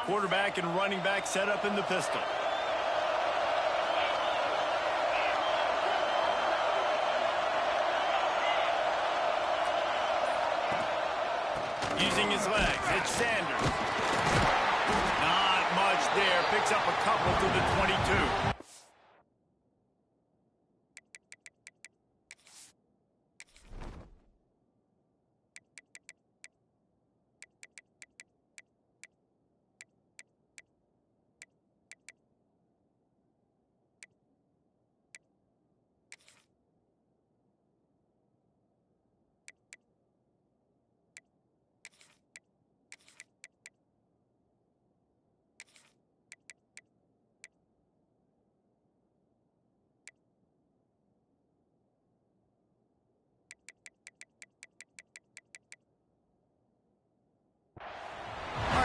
Quarterback and running back set up in the pistol. Using his legs, it's Sanders. Not much there. Picks up a couple to the 22.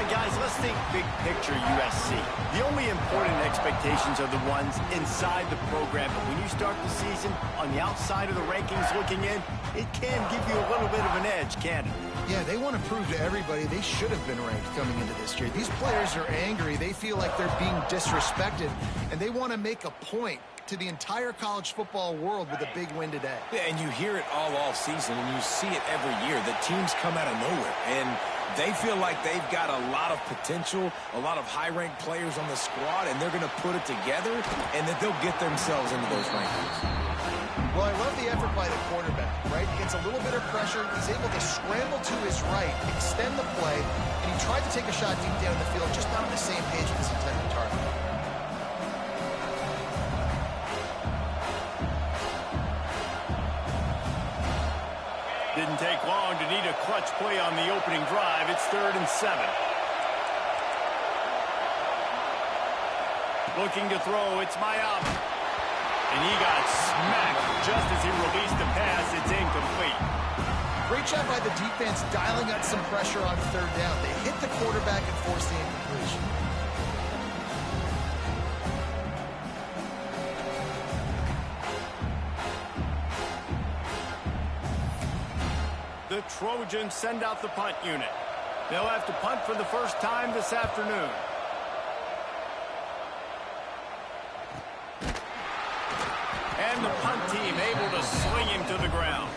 Guys, let's think big picture USC. The only important expectations are the ones inside the program. But when you start the season on the outside of the rankings looking in, it can give you a little bit of an edge, can't it? Yeah, they want to prove to everybody they should have been ranked coming into this year. These players are angry. They feel like they're being disrespected, and they want to make a point to the entire college football world with a big win today. Yeah, and you hear it all season, and you see it every year. The teams come out of nowhere, and they feel like they've got a lot of potential, a lot of high-ranked players on the squad, and they're going to put it together, and that they'll get themselves into those rankings. Well, I love the effort by the quarterback, right? He gets a little bit of pressure. He's able to scramble to his right, extend the play, and he tried to take a shot deep down the field, just not on the same page with his intended target. Didn't take long to need a clutch play on the opening drive. It's 3rd and 7. Looking to throw, it's Miami. And he got smacked just as he released the pass. It's incomplete. Great job by the defense dialing out some pressure on 3rd down. They hit the quarterback and forced the incompletion. The Trojans send out the punt unit. They'll have to punt for the first time this afternoon. And the punt team able to swing him to the ground.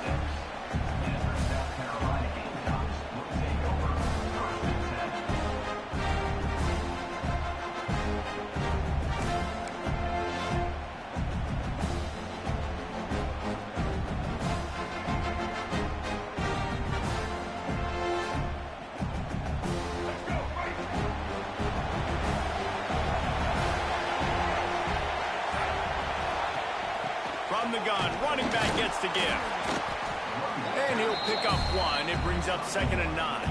From the gun, running back gets to give. And he'll pick up 1. It brings up 2nd and 9.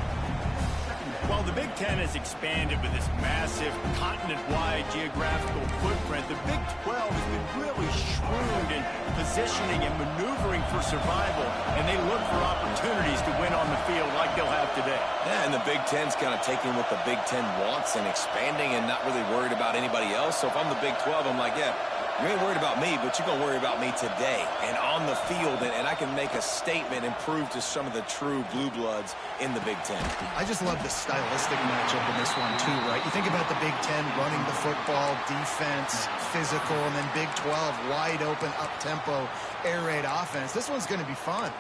While the Big Ten has expanded with this massive continent-wide geographical footprint, the Big 12 has been really shrewd in positioning and maneuvering for survival, and they look for opportunities to win on the field like they'll have today. Yeah, and the Big Ten's kind of taking what the Big Ten wants and expanding and not really worried about anybody else. So if I'm the Big 12, I'm like, yeah, you ain't worried about me, but you're going to worry about me today and on the field, and I can make a statement and prove to some of the true blue bloods in the Big Ten. I just love the stylistic matchup in this one, too, right? You think about the Big Ten running the football, defense, physical, and then Big 12, wide open, up-tempo, air raid offense. This one's going to be fun.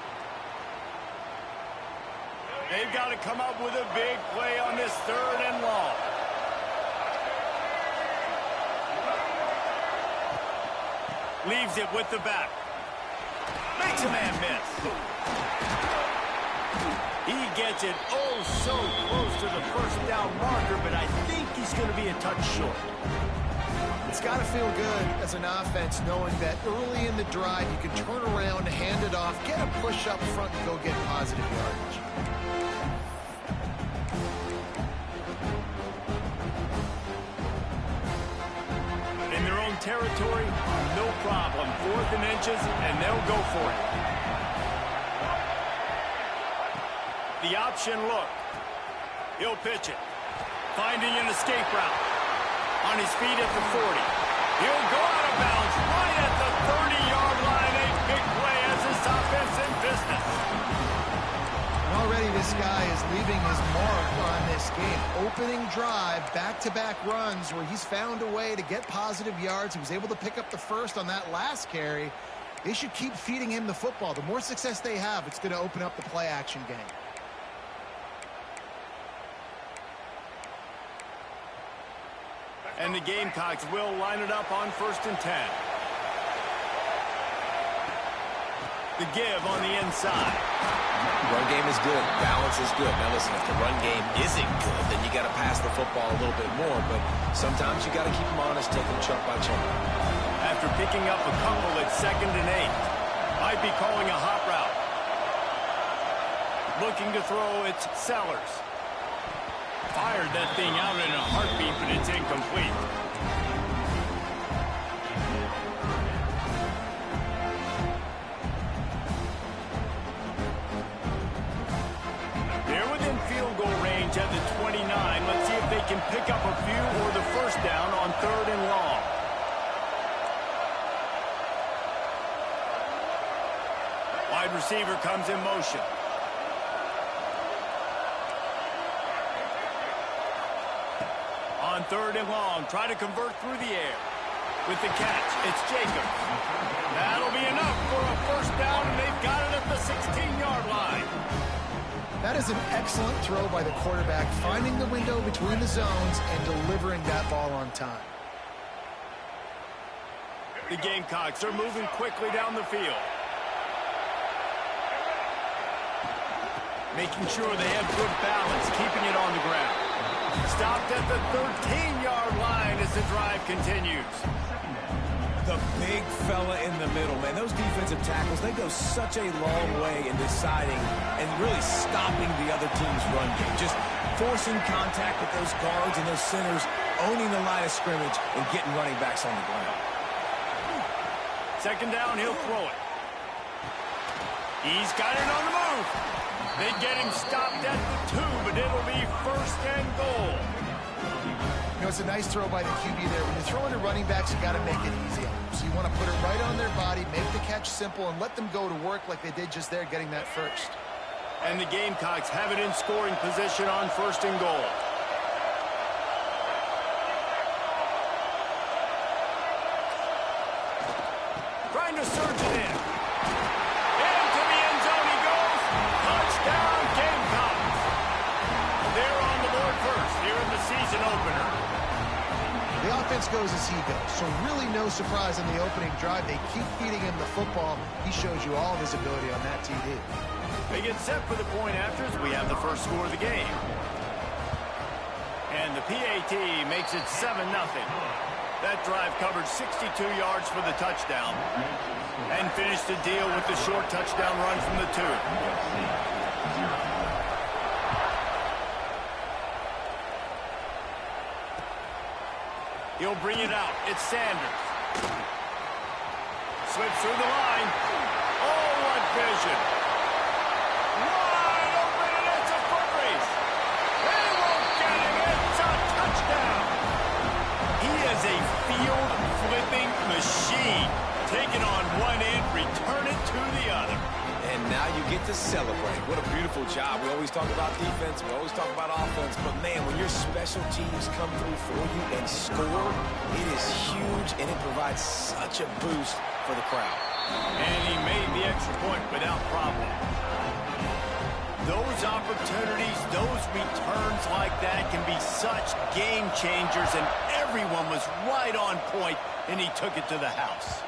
They've got to come up with a big play on this 3rd and long. Leaves it with the back. Makes a man miss. He gets it oh so close to the first down marker, but I think he's going to be a touch short. It's got to feel good as an offense knowing that early in the drive you can turn around, hand it off, get a push up front, and go get positive yardage. In their own territory, no problem. 4th and inches, and they'll go for it. The option look. He'll pitch it. Finding an escape route. On his feet at the 40. He'll go out of bounds right at the 30-yard line. A big play as this offense in business. Already this guy is leaving his mark on this game. Opening drive, back-to-back runs where he's found a way to get positive yards. He was able to pick up the first on that last carry. They should keep feeding him the football. The more success they have, it's going to open up the play-action game. And the Gamecocks will line it up on 1st and 10. The give on the inside. Run game is good. Balance is good. Now listen, if the run game isn't good, then you got to pass the football a little bit more. But sometimes you got to keep them honest, take them chunk by chunk. After picking up a couple at 2nd and 8. Might be calling a hot route. Looking to throw, it's Sellers. Fired that thing out in a heartbeat, but it's incomplete. They're within field goal range at the 29. Let's see if they can pick up a few or the first down on 3rd and long. Wide receiver comes in motion. On 3rd and long, try to convert through the air. With the catch, it's Jacobs. That'll be enough for a first down, and they've got it at the 16-yard line. That is an excellent throw by the quarterback, finding the window between the zones and delivering that ball on time. The Gamecocks are moving quickly down the field. Making sure they have good balance, keeping it on the ground. Stopped at the 13-yard line as the drive continues. The big fella in the middle, man. Those defensive tackles, they go such a long way in deciding and really stopping the other team's run game. Just forcing contact with those guards and those centers, owning the line of scrimmage, and getting running backs on the ground. 2nd down, he'll throw it. He's got it on the move. They get him stopped at the 2, but it'll be 1st and goal. You know, it's a nice throw by the QB there. When you're throwing to running backs, you got to make it easy on them. So you want to put it right on their body, make the catch simple, and let them go to work like they did just there, getting that first. And the Gamecocks have it in scoring position on 1st and goal. Trying to surge it in. Into the end zone he goes. Touchdown, Gamecocks. They're on the board first here in the season opener. The offense goes as he goes, so really no surprise in the opening drive. They keep feeding him the football. He shows you all of his ability on that TD. They get set for the point after as we have the first score of the game. And the PAT makes it 7-0. That drive covered 62 yards for the touchdown and finished the deal with the short touchdown run from the 2. He'll bring it out. It's Sanders. Slips through the line. Oh, what vision. Wide open, and it's a foot race. They won't get him. It's a touchdown. He is a field-flipping machine. Taking on one end, return it to the other. And now you get to celebrate. What a beautiful job. We always talk about defense. We always talk about offense. But, man, when your special teams come through for you and score, it is huge, and it provides such a boost for the crowd. And he made the extra point without problem. Those opportunities, those returns like that can be such game changers, and everyone was right on point, and he took it to the house.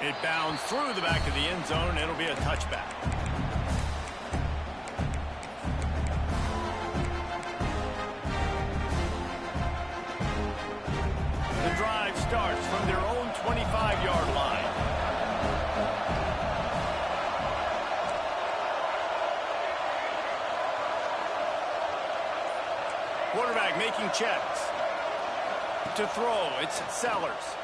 It bounds through the back of the end zone, and it'll be a touchback. The drive starts from their own 25-yard line. Quarterback making checks. To throw, it's Sellers.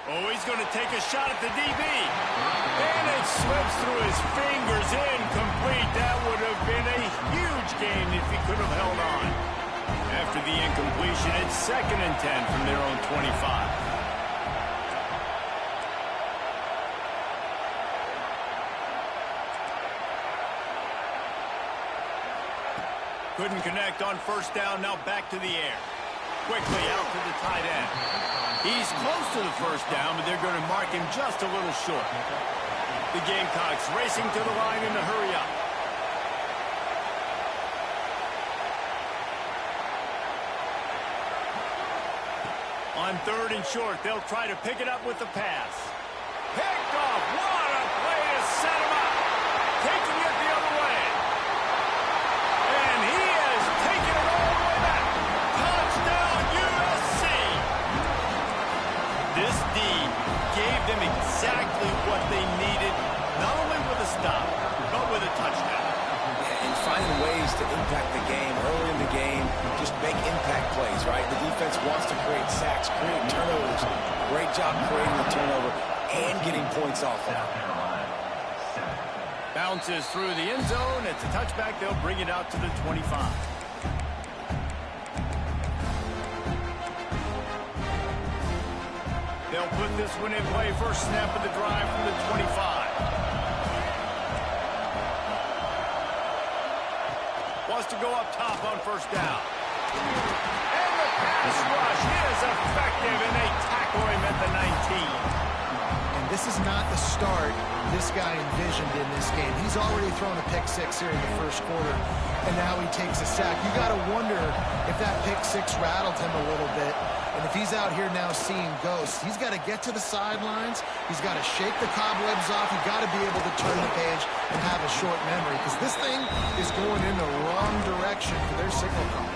Oh, he's going to take a shot at the DB. And it slips through his fingers, incomplete. That would have been a huge gain if he could have held on. After the incompletion, it's 2nd and 10 from their own 25. couldn't connect on first down. Now back to the air. Quickly out to the tight end. He's close to the first down, but they're going to mark him just a little short. The Gamecocks racing to the line in a hurry up. On 3rd and short, they'll try to pick it up with the pass. Picked off. What a play to set him up. Taking it the other way. And he has taken it all the way back. Touchdown, USC. This D gave them exactly what they needed, not only with a stop, but with a touchdown. And finding ways to impact the game early in the game, just make impact plays, right? The defense wants to create sacks, create turnovers. Great job creating the turnover and getting points off of it. Bounces through the end zone. It's a touchback. They'll bring it out to the 25. They'll put this one in play. First snap of the drive from the 25. Wants to go up top on first down. And the pass rush is effective, and they tackle him at the 19. And this is not the start this guy envisioned in this game. He's already thrown a pick six here in the first quarter, and now he takes a sack. You got to wonder if that pick six rattled him a little bit. And if he's out here now seeing ghosts, he's got to get to the sidelines. He's got to shake the cobwebs off. He's got to be able to turn the page and have a short memory, because this thing is going in the wrong direction for their signal call.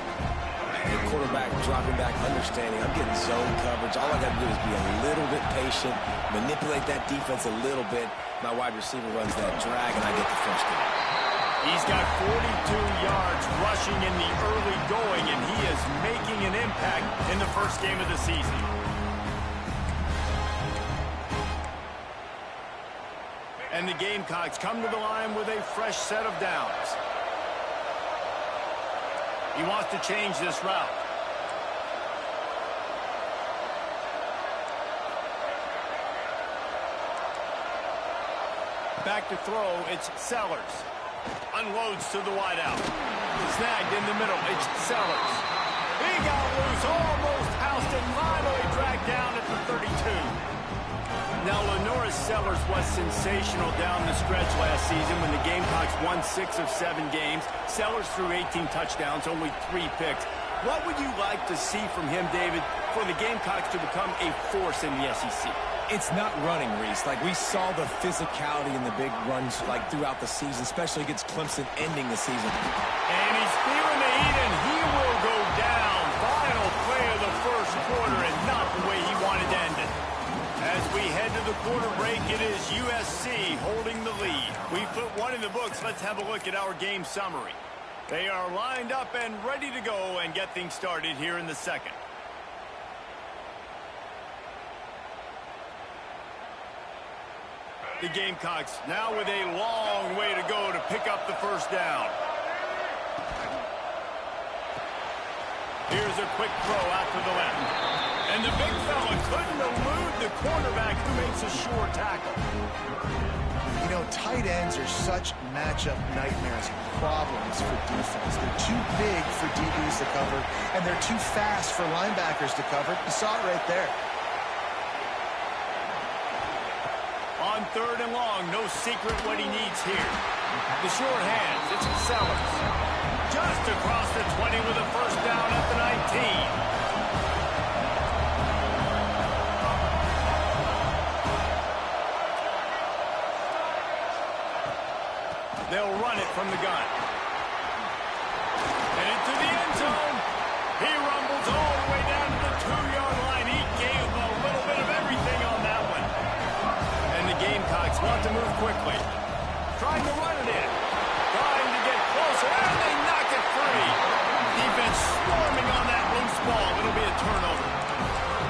The quarterback dropping back, understanding I'm getting zone coverage. All I got to do is be a little bit patient, manipulate that defense a little bit. My wide receiver runs that drag, and I get the first down. He's got 42 yards rushing in the early going, and he is making an impact in the first game of the season. And the Gamecocks come to the line with a fresh set of downs. He wants to change this route. Back to throw, it's Sellers. Unloads to the wideout. Snagged in the middle, it's Sellers. He got loose, almost housed it, finally dragged down at the 32. Now, Lenoris Sellers was sensational down the stretch last season when the Gamecocks won 6 of 7 games. Sellers threw 18 touchdowns, only 3 picks. What would you like to see from him, David, for the Gamecocks to become a force in the SEC? It's not running, Reese. Like, we saw the physicality in the big runs, like, throughout the season, especially against Clemson ending the season. And he's feeling the heat, and he will go down. Final play of the first quarter, and not the way he wanted to end it. As we head to the quarter break, it is USC holding the lead. We've put one in the books. Let's have a look at our game summary. They are lined up and ready to go and get things started here in the second. The Gamecocks now with a long way to go to pick up the first down. Here's a quick throw out to the left. And the big fella couldn't elude the cornerback who makes a sure tackle. You know, tight ends are such matchup nightmares, problems for defense. They're too big for DBs to cover, and they're too fast for linebackers to cover. You saw it right there. On 3rd and long, no secret what he needs here. The short hands, it's Sellers. Just across the 20 with a first down at the 19. They'll run it from the gun. And into the end zone. He rumbles all the way down to the 2-yard line. He gave a little bit of everything on that one. And the Gamecocks want to move quickly. Trying to run it in. Trying to get closer. And they knock it free. Defense swarming on that loose ball. It'll be a turnover.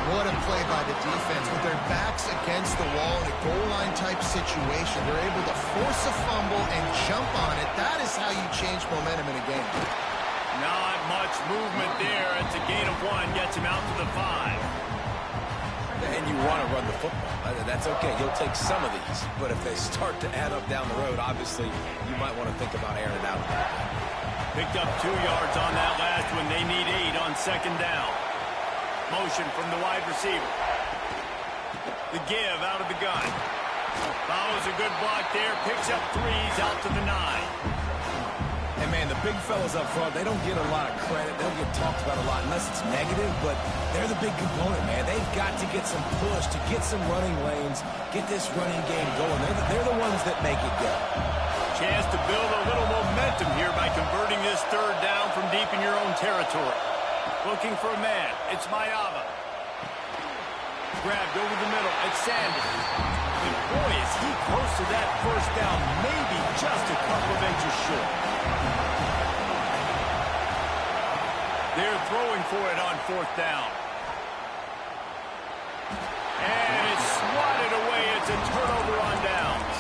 What a play by the defense. With their backs against the wall in a goal line type situation, they're able to force a fumble and jump on it. That is how you change momentum in a game. Not much movement there. It's a gain of 1. Gets him out to the 5. And you want to run the football. That's okay. You'll take some of these. But if they start to add up down the road, obviously, you might want to think about airing it out. Picked up 2 yards on that last one. They need 8 on second down. Motion from the wide receiver. The give out of the gun. Follows a good block there. Picks up 3s out to the 9. And, man, the big fellas up front, they don't get a lot of credit. They don't get talked about a lot unless it's negative, but they're the big component, man. They've got to get some push, to get some running lanes, get this running game going. They're the ones that make it go. Chance to build a little momentum here by converting this third down from deep in your own territory. Looking for a man. It's Mayava. Grabbed over the middle. It's Sanders. And boy, is he close to that first down. Maybe just a couple of inches short. They're throwing for it on fourth down. And it's swatted away. It's a turnover on downs.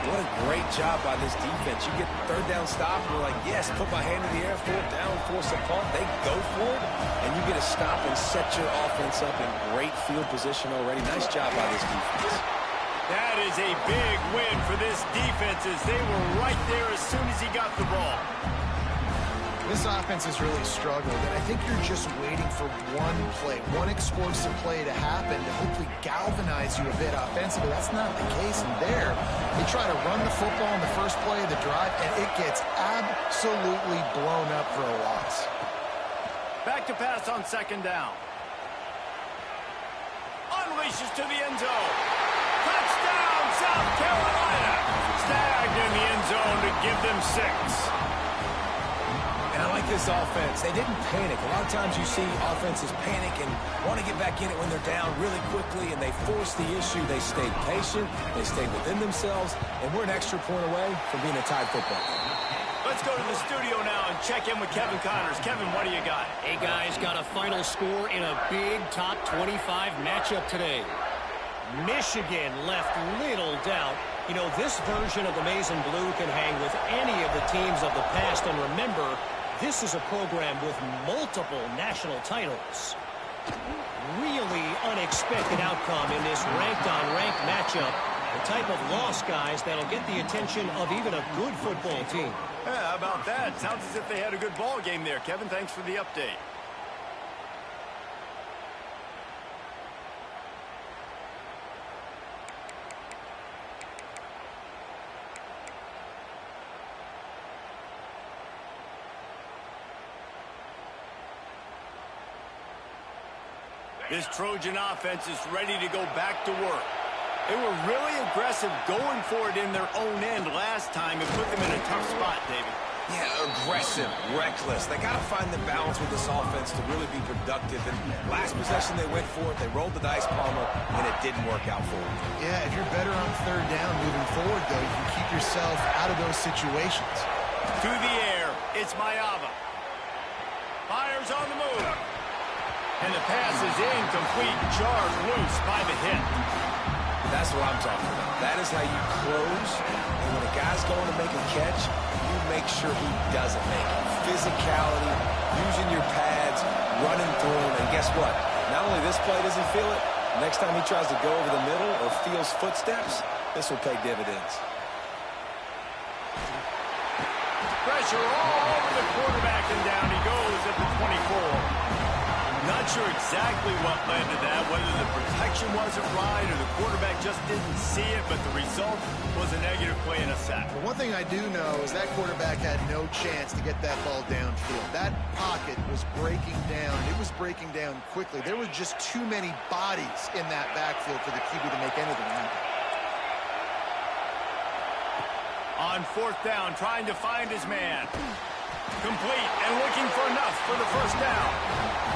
What a great job by this defense. You get third down stop, and you're like, yes, put my hand in the air, fourth down, force a punt. They go for it, and you get a stop and set your offense up in great field position already. Nice job by this defense. That is a big win for this defense as they were right there as soon as he got the ball. This offense has really struggled, and I think you're just waiting for one play, one explosive play to happen to hopefully galvanize you a bit offensively. That's not the case in there. They try to run the football in the first play of the drive, and it gets absolutely blown up for a loss. Back to pass on second down. Unleashes to the end zone. Touchdown, South Carolina. Snagged in the end zone to give them 6. And I like this offense. They didn't panic. A lot of times you see offenses panic and want to get back in it when they're down really quickly, and they force the issue. They stayed patient. They stayed within themselves, and we're an extra point away from being a tied football game. Let's go to the studio now and check in with Kevin Connors. Kevin, what do you got? Hey, guys, got a final score in a big top 25 matchup today. Michigan left little doubt. You know, this version of the Maize and Blue can hang with any of the teams of the past, and remember, this is a program with multiple national titles. Really unexpected outcome in this ranked-on-ranked matchup. The type of loss, guys, that'll get the attention of even a good football team. Yeah, how about that? Sounds as if they had a good ball game there. Kevin, thanks for the update. This Trojan offense is ready to go back to work. They were really aggressive going for it in their own end last time and put them in a tough spot, David. Yeah, aggressive, reckless. They got to find the balance with this offense to really be productive. And last possession they went for it. They rolled the dice, Palmer, and it didn't work out for them. Yeah, if you're better on third down moving forward, though, you can keep yourself out of those situations. To the air, it's Mayava. Fires on the move. And the pass is incomplete, jarred loose by the hit. That's what I'm talking about. That is how you close. And when a guy's going to make a catch, you make sure he doesn't make it. Physicality, using your pads, running through him. And guess what? Not only this play does he feel it, next time he tries to go over the middle or feels footsteps, this will pay dividends. Pressure all over the quarterback, and down he goes at the 24. Not sure exactly what led to that, whether the protection wasn't right or the quarterback just didn't see it, but the result was a negative play and a sack. But one thing I do know is that quarterback had no chance to get that ball downfield. That pocket was breaking down. It was breaking down quickly. There were just too many bodies in that backfield for the QB to make anything happen. On fourth down, trying to find his man. Complete and looking for enough for the first down.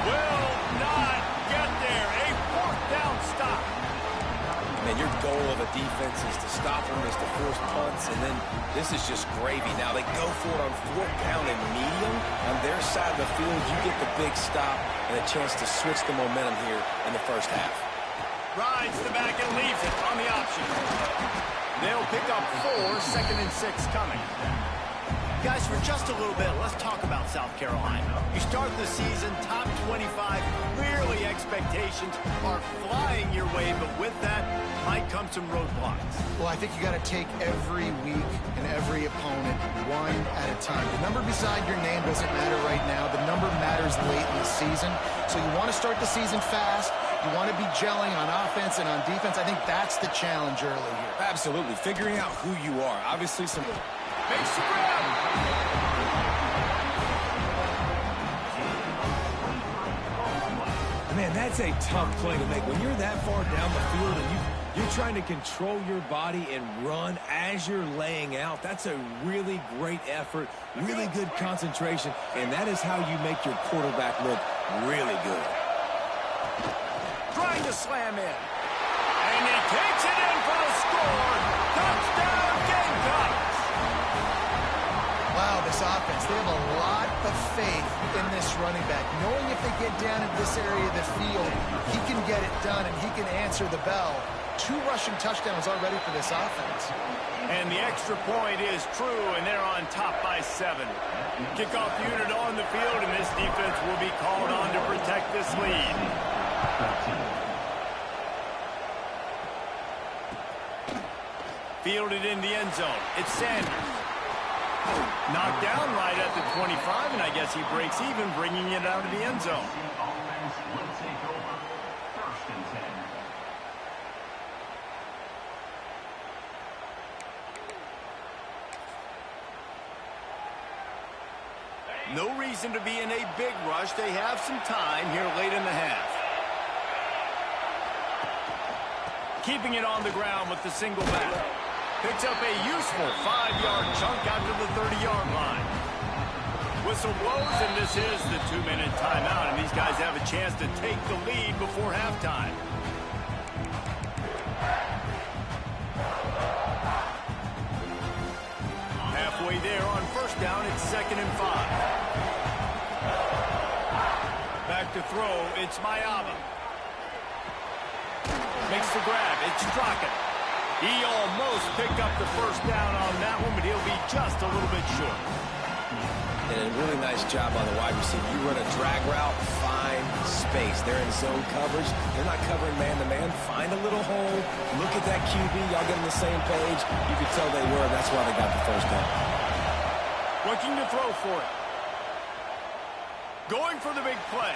Will not get there. A fourth down stop. Man, your goal of a defense is to stop them, is to force punts, and then this is just gravy. Now they go for it on fourth down and medium. On their side of the field, you get the big stop and a chance to switch the momentum here in the first half. Rides the back and leaves it on the option. They'll pick up 4, 2nd and 6 coming. Guys, for just a little bit, let's talk about South Carolina. You start the season top 25, Clearly, expectations are flying your way, but with that might come some roadblocks. Well, I think you got to take every week and every opponent one at a time. The number beside your name doesn't matter right now. The number matters late in the season. So you want to start the season fast. You want to be gelling on offense and on defense. I think that's the challenge early here. Absolutely. Figuring out who you are. Obviously, some... Makes the grab. Man, that's a tough play to make. When you're that far down the field and you're trying to control your body and run as you're laying out, that's a really great effort, really good concentration, and that is how you make your quarterback look really good. Trying to slam in. And he takes it in for the score. Touchdown, Gamecocks. Wow, this offense, they have a lot of faith in this running back. Knowing if they get down in this area of the field, he can get it done and he can answer the bell. 2 rushing touchdowns already for this offense. And the extra point is true, and they're on top by 7. Kickoff unit on the field, and this defense will be called on to protect this lead. Fielded in the end zone. It's Sanders. Knocked down right at the 25, and I guess he breaks even, bringing it out of the end zone. No reason to be in a big rush. They have some time here late in the half. Keeping it on the ground with the single back. Picks up a useful 5-yard chunk out to the 30-yard line. Whistle blows, and this is the 2-minute timeout, and these guys have a chance to take the lead before halftime. Halfway there on first down, it's 2nd and 5. Back to throw, it's Mayava. Makes the grab, it's Straka. He almost picked up the first down on that one, but he'll be just a little bit short. And a really nice job on the wide receiver. You run a drag route, find space. They're in zone coverage. They're not covering man-to-man. Find a little hole. Look at that QB. Y'all get on the same page. You could tell they were. That's why they got the first down. Looking to throw for it. Going for the big play.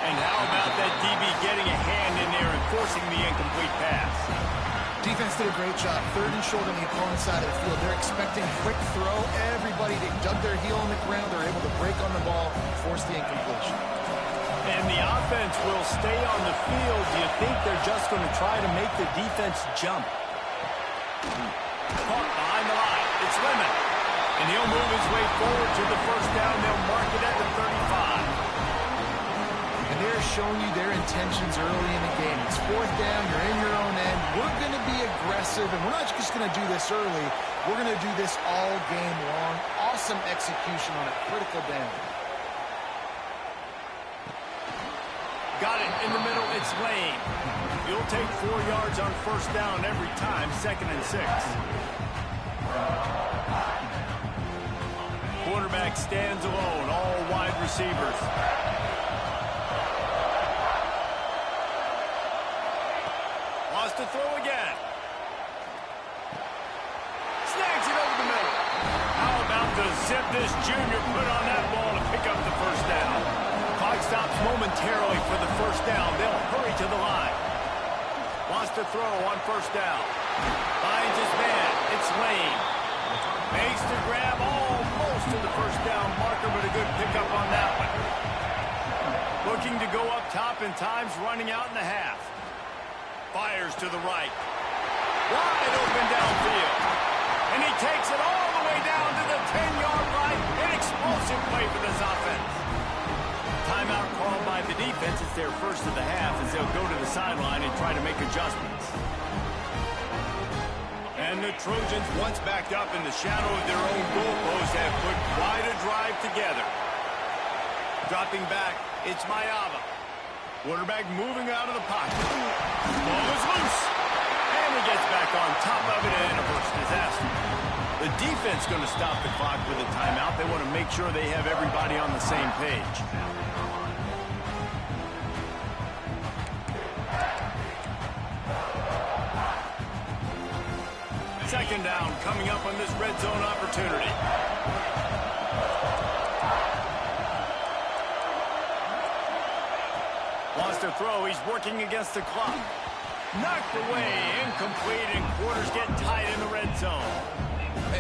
And how about that DB getting a hand in there and forcing the incomplete pass? Defense did a great job. 3rd and short on the opponent's side of the field. They're expecting quick throw. Everybody, they dug their heel on the ground. They're able to break on the ball, force the incompletion. And the offense will stay on the field. Do you think they're just going to try to make the defense jump? Caught behind the line. It's Lemon. And he'll move his way forward to the first down. They'll mark it at the 35. And they're showing you their intentions early in the game. It's 4th down. You're in your own end. We're going to be aggressive, and we're not just going to do this early. We're going to do this all game long. Awesome execution on a critical down. Got it in the middle. It's Lane. He'll take 4 yards on first down every time. 2nd and 6. Quarterback stands alone. All wide receivers. To throw again. Snags it over the middle. How about the zip this junior put on that ball to pick up the first down? Clock stops momentarily for the first down. They'll hurry to the line. Wants to throw on first down. Finds his man. It's Lane. Makes the grab almost to the first down marker, but a good pickup on that one. Looking to go up top, and time's running out in the half. Fires to the right. Wide open downfield. And he takes it all the way down to the 10-yard line. An explosive play for this offense. Timeout called by the defense. It's their first of the half as they'll go to the sideline and try to make adjustments. And the Trojans, once backed up in the shadow of their own goalpost, have put quite a drive together. Dropping back, it's Mayava. Quarterback moving out of the pocket. Ball is loose. And he gets back on top of it, and a first disaster. The defense going to stop the clock with a timeout. They want to make sure they have everybody on the same page. Second down coming up on this red zone opportunity. Wants to throw. He's working against the clock. Knocked away, incomplete, and quarters get tight in the red zone.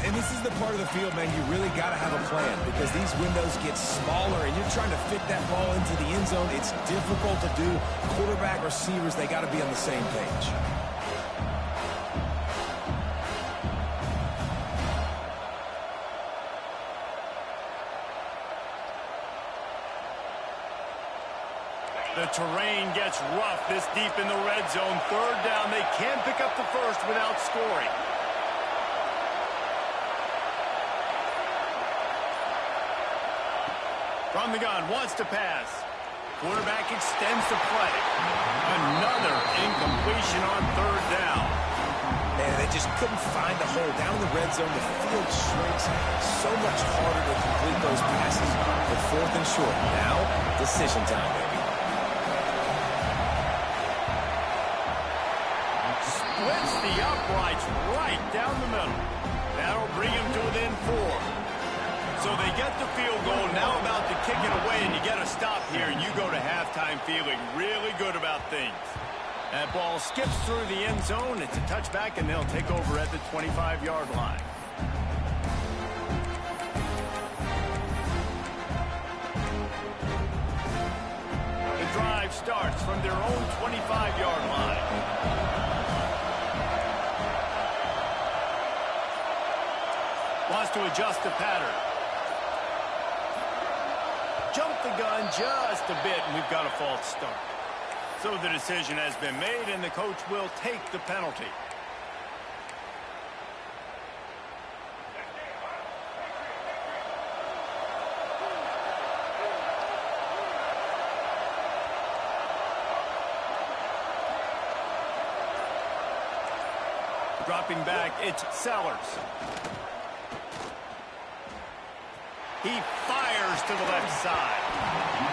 And this is the part of the field, man, you really got to have a plan because these windows get smaller and you're trying to fit that ball into the end zone. It's difficult to do. Quarterback, receivers, they got to be on the same page. The terrain gets rough this deep in the red zone. Third down, they can't pick up the first without scoring. From the gun, wants to pass. Quarterback extends the play. Another incompletion on third down. Man, they just couldn't find the hole. Down in the red zone, the field shrinks. So much harder to complete those passes. But fourth and short. Now, decision time, baby. Splits the uprights right down the middle. That'll bring him to within 4. So they get the field goal, now about to kick it away, and you get a stop here, and you go to halftime feeling really good about things. That ball skips through the end zone. It's a touchback, and they'll take over at the 25-yard line. The drive starts from their own 25-yard line. Wants to adjust the pattern. Jump the gun just a bit, and we've got a false start. So the decision has been made, and the coach will take the penalty. Dropping back, it's Sellers. He fires to the left side.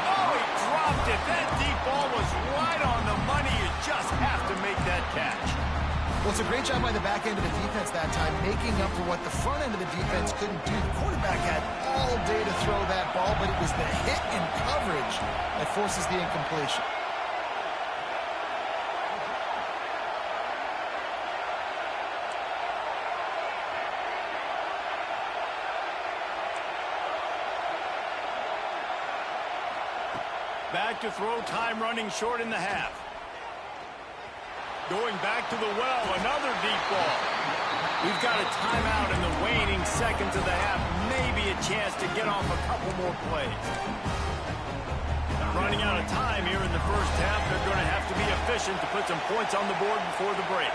Oh, he dropped it. That deep ball was right on the money. You just have to make that catch. Well, it's a great job by the back end of the defense that time, making up for what the front end of the defense couldn't do. The quarterback had all day to throw that ball, but it was the hit in coverage that forces the incompletion. Back to throw, time running short in the half. Going back to the well, another deep ball. We've got a timeout in the waning seconds of the half. Maybe a chance to get off a couple more plays. Running out of time here in the first half. They're going to have to be efficient to put some points on the board before the break.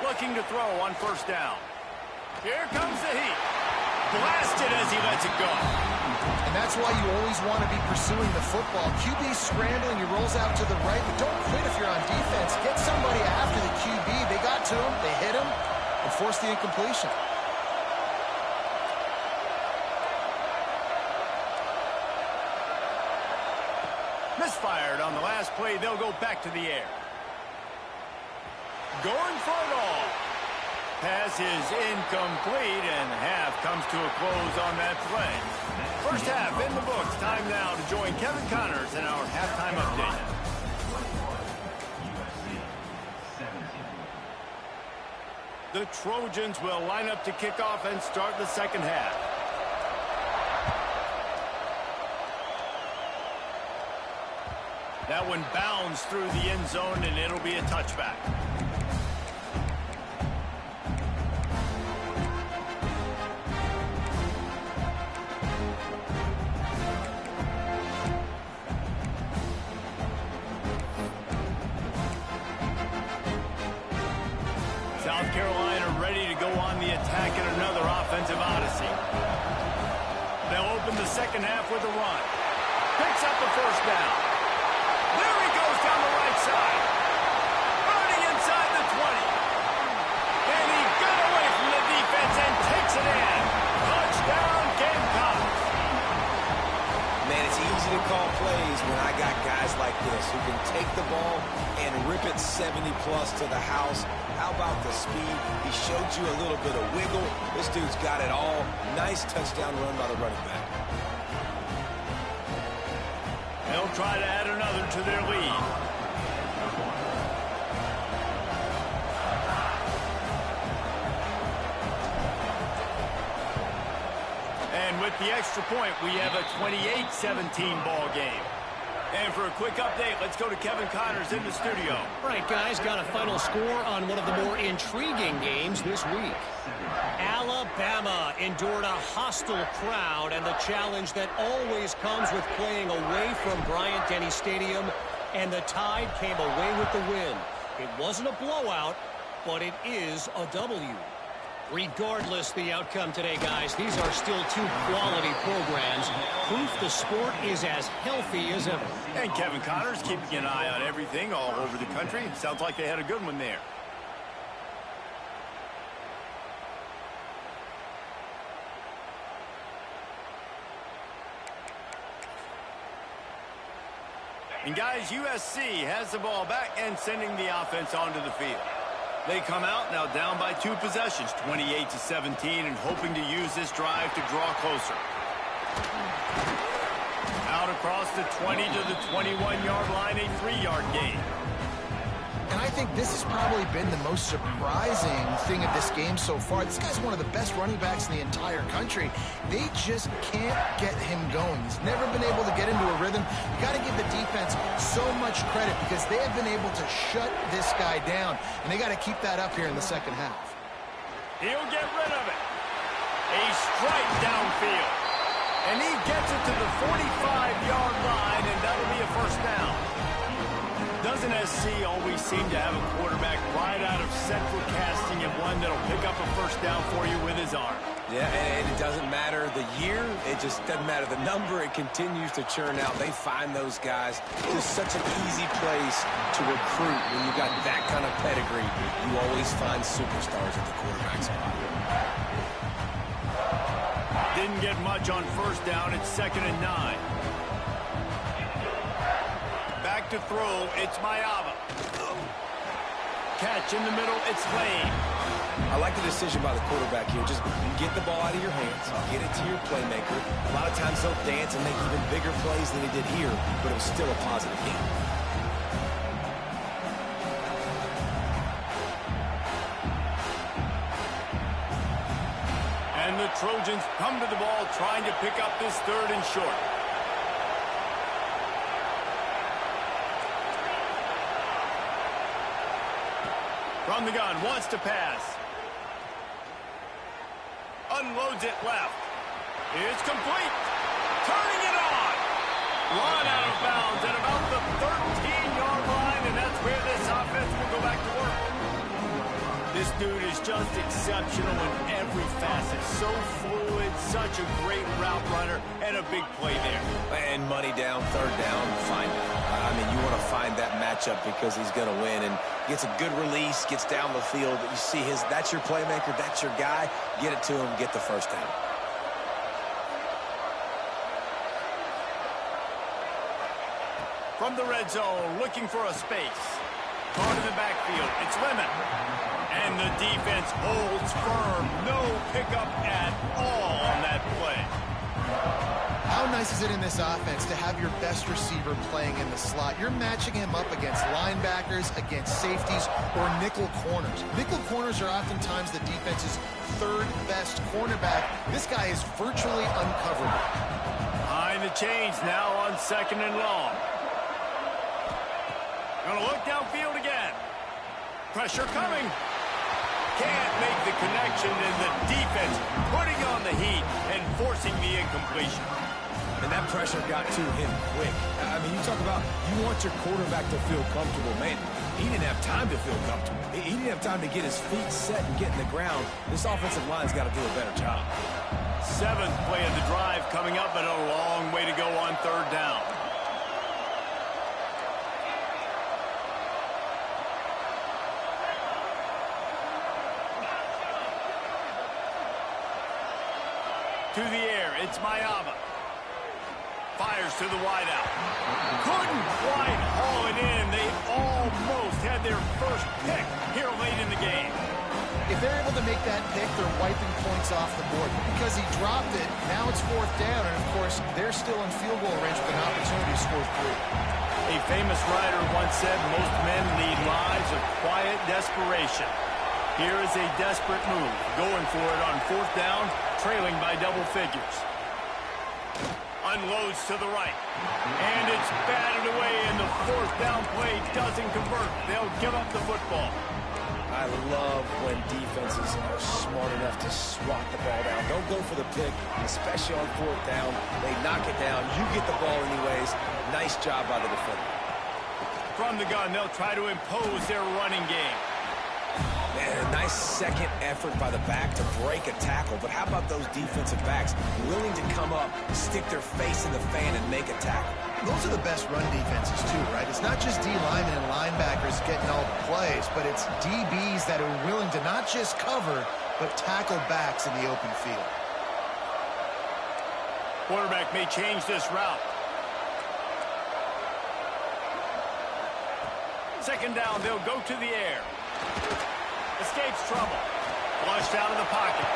Looking to throw on first down. Here comes the heat. Blasted as he lets it go. And that's why you always want to be pursuing the football. QB's scrambling, he rolls out to the right, but don't quit if you're on defense. Get somebody after the QB. They got to him, they hit him, and forced the incompletion. Misfired on the last play. They'll go back to the air. Going for it all. Pass is incomplete, and half comes to a close on that play. First half in the books. Time now to join Kevin Connors in our halftime update. The Trojans will line up to kick off and start the second half. That one bounds through the end zone, and it'll be a touchback. South Carolina ready to go on the attack in another offensive odyssey. They'll open the second half with a run. Picks up the first down. There he goes down the right side. Running inside the 20. And he got away from the defense and takes it in. Touchdown, Gamecocks. Man, it's when I got guys like this who can take the ball and rip it 70-plus to the house. How about the speed? He showed you a little bit of wiggle. This dude's got it all. Nice touchdown run by the running back. They'll try to add another to their lead. And with the extra point, we have a 28-17 ball game. And for a quick update, let's go to Kevin Connors in the studio. All right, guys, got a final score on one of the more intriguing games this week. Alabama endured a hostile crowd and the challenge that always comes with playing away from Bryant-Denny Stadium, and the Tide came away with the win. It wasn't a blowout, but it is a W. Regardless the outcome today, guys, these are still two quality programs. Proof the sport is as healthy as ever. And Kevin Connors keeping an eye on everything all over the country. Sounds like they had a good one there. And guys, USC has the ball back and sending the offense onto the field. They come out now down by 2 possessions, 28-17, and hoping to use this drive to draw closer. Out across the 20 to the 21-yard line, a 3-yard gain. And I think this has probably been the most surprising thing of this game so far. This guy's one of the best running backs in the entire country. They just can't get him going. He's never been able to get into a rhythm. You got to give the defense so much credit because they have been able to shut this guy down. And they got to keep that up here in the second half. He'll get rid of it. A strike downfield. And he gets it to the 45-yard line, and that'll be a first down. Doesn't SC always seem to have a quarterback right out of central casting and one that'll pick up a first down for you with his arm? Yeah, and it doesn't matter the year. It just doesn't matter the number. It continues to churn out. They find those guys. Just such an easy place to recruit. When you got that kind of pedigree, you always find superstars at the quarterback spot. Didn't get much on first down. It's 2nd and 9. Back to throw, it's Mayava. Catch in the middle, it's Lane. I like the decision by the quarterback here. Just get the ball out of your hands, get it to your playmaker. A lot of times they'll dance and make even bigger plays than he did here, but it was still a positive game. And the Trojans come to the ball trying to pick up this 3rd and short. From the gun, wants to pass. Unloads it left. It's complete. Turning it on. Run out of bounds at about the 13-yard line, and that's where this offense will go back to work. This dude is just exceptional in every facet. So fluid, such a great route runner, and a big play there. And money down, 3rd down, find it. I mean, you want to find that matchup because he's going to win, and gets a good release, gets down the field. You see that's your playmaker, that's your guy. Get it to him, get the first down. From the red zone, looking for a space. Caught in the backfield, it's Lemon. And the defense holds firm. No pickup at all on that play. How nice is it in this offense to have your best receiver playing in the slot? You're matching him up against linebackers, against safeties, or nickel corners. Nickel corners are oftentimes the defense's 3rd best cornerback. This guy is virtually uncoverable. Behind the chains now on 2nd and long. Gonna look downfield again. Pressure coming. Can't make the connection, and the defense putting on the heat and forcing the incompletion. And that pressure got to him quick. I mean, you talk about you want your quarterback to feel comfortable. Man, he didn't have time to feel comfortable. He didn't have time to get his feet set and get in the ground. This offensive line's got to do a better job. 7th play of the drive coming up, but a long way to go on 3rd down. To the air, it's Mayava. Fires to the wideout. Couldn't quite haul it in. They almost had their first pick here late in the game. If they're able to make that pick, they're wiping points off the board. Because he dropped it, now it's fourth down, and of course, they're still in field goal range with an opportunity to score 3. A famous writer once said most men lead lives of quiet desperation. Here is a desperate move, going for it on fourth down, trailing by double figures. Unloads to the right. And it's batted away, and the fourth down play doesn't convert. They'll give up the football. I love when defenses are smart enough to swat the ball down. Don't go for the pick, especially on fourth down. They knock it down. You get the ball anyways. Nice job by the defender. From the gun, they'll try to impose their running game. Man, a nice second effort by the back to break a tackle. But how about those defensive backs willing to come up, stick their face in the fan, and make a tackle? Those are the best run defenses, too, right? It's not just D linemen and linebackers getting all the plays, but it's DBs that are willing to not just cover, but tackle backs in the open field. Quarterback may change this route. Second down, they'll go to the air. Escapes trouble. Flushed out of the pocket.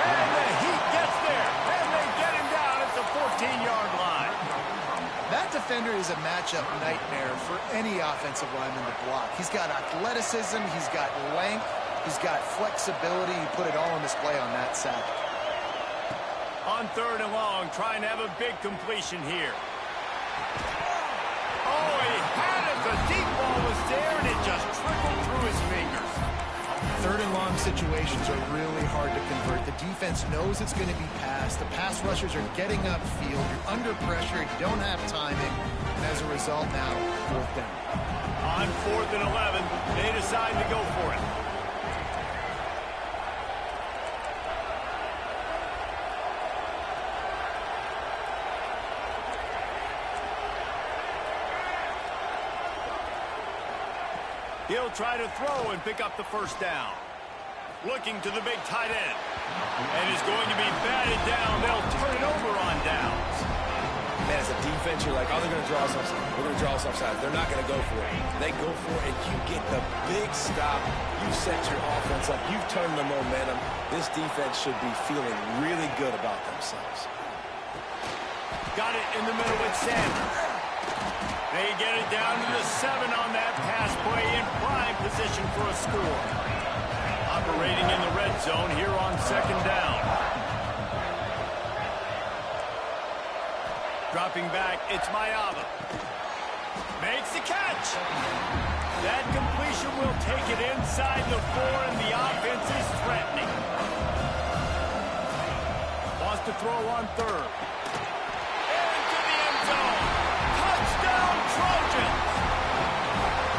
And the Heat gets there. And they get him down at the 14-yard line. That defender is a matchup nightmare for any offensive lineman to block. He's got athleticism, he's got length, he's got flexibility. You put it all on display on that side. On third and long, trying to have a big completion here. Oh, he had it. The deep ball was there, and it just trickled through his fingers. Third and long situations are really hard to convert. The defense knows it's going to be passed. The pass rushers are getting upfield. You're under pressure. You don't have timing. And as a result now, fourth down. On 4th and 11, they decide to go for it. He'll try to throw and pick up the first down. Looking to the big tight end. And is going to be batted down. They'll turn it over on downs. Man, as a defense, you're like, oh, they're going to draw us offside. We're going to draw us offside. They're not going to go for it. They go for it, and you get the big stop. You've set your offense up. You've turned the momentum. This defense should be feeling really good about themselves. Got it in the middle with Sanders. They get it down to the 7 on that pass play, in prime position for a score. Operating in the red zone here on second down. Dropping back, it's Mayava. Makes the catch. That completion will take it inside the 4, and the offense is threatening. Wants to throw on third. Into the end zone. Touchdown, Trojans!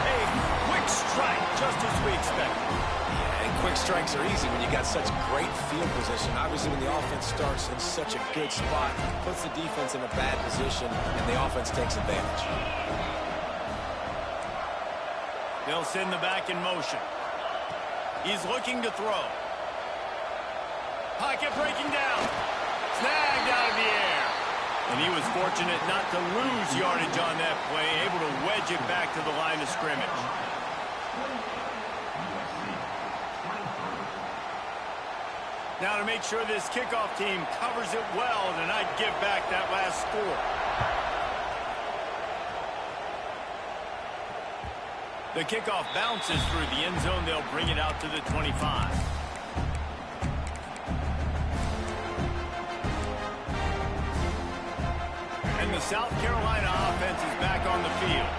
A quick strike, just as we expected. Yeah, and quick strikes are easy when you got such great field position. Obviously, when the offense starts in such a good spot, puts the defense in a bad position, and the offense takes advantage. They'll send the back in motion. He's looking to throw. Pocket breaking down. Snagged out of the air. And he was fortunate not to lose yardage on that play, able to wedge it back to the line of scrimmage. Now to make sure this kickoff team covers it well to not give back that last score. The kickoff bounces through the end zone. They'll bring it out to the 25. And the South Carolina offense is back on the field.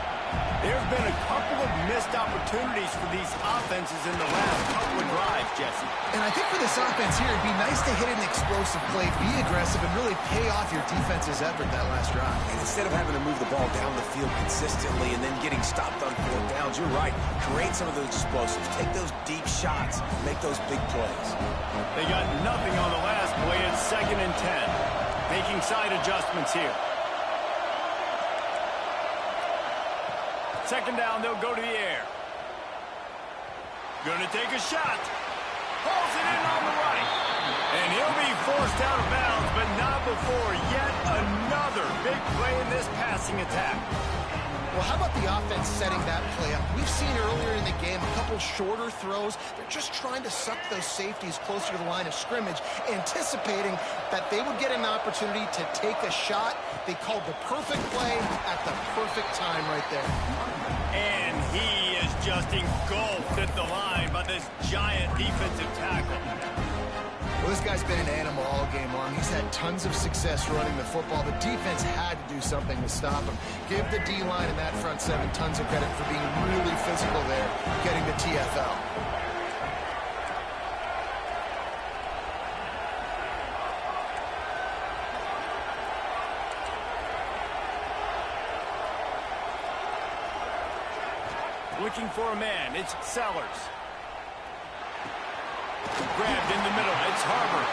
There's been a couple of missed opportunities for these offenses in the last couple of drives, Jesse. And I think for this offense here, it'd be nice to hit an explosive play, be aggressive, and really pay off your defense's effort that last drive. And instead of having to move the ball down the field consistently and then getting stopped on fourth downs, you're right. Create some of those explosives. Take those deep shots. Make those big plays. They got nothing on the last play. It's 2nd and 10. Making side adjustments here. Second down, they'll go to the air. Gonna take a shot. Pulls it in on the right. And he'll be forced out of bounds, but not before yet another big play in this passing attack. Well, how about the offense setting that play up? We've seen earlier in the game a couple shorter throws. They're just trying to suck those safeties closer to the line of scrimmage, anticipating that they would get an opportunity to take a shot. They called the perfect play at the perfect time right there. And he is just engulfed at the line by this giant defensive tackle. Well, this guy's been an animal all game long. He's had tons of success running the football. The defense had to do something to stop him. Give the D-line and that front seven tons of credit for being really physical there, getting the TFL. Looking for a man. It's Sellers. Grabbed in the middle. It's Harbor.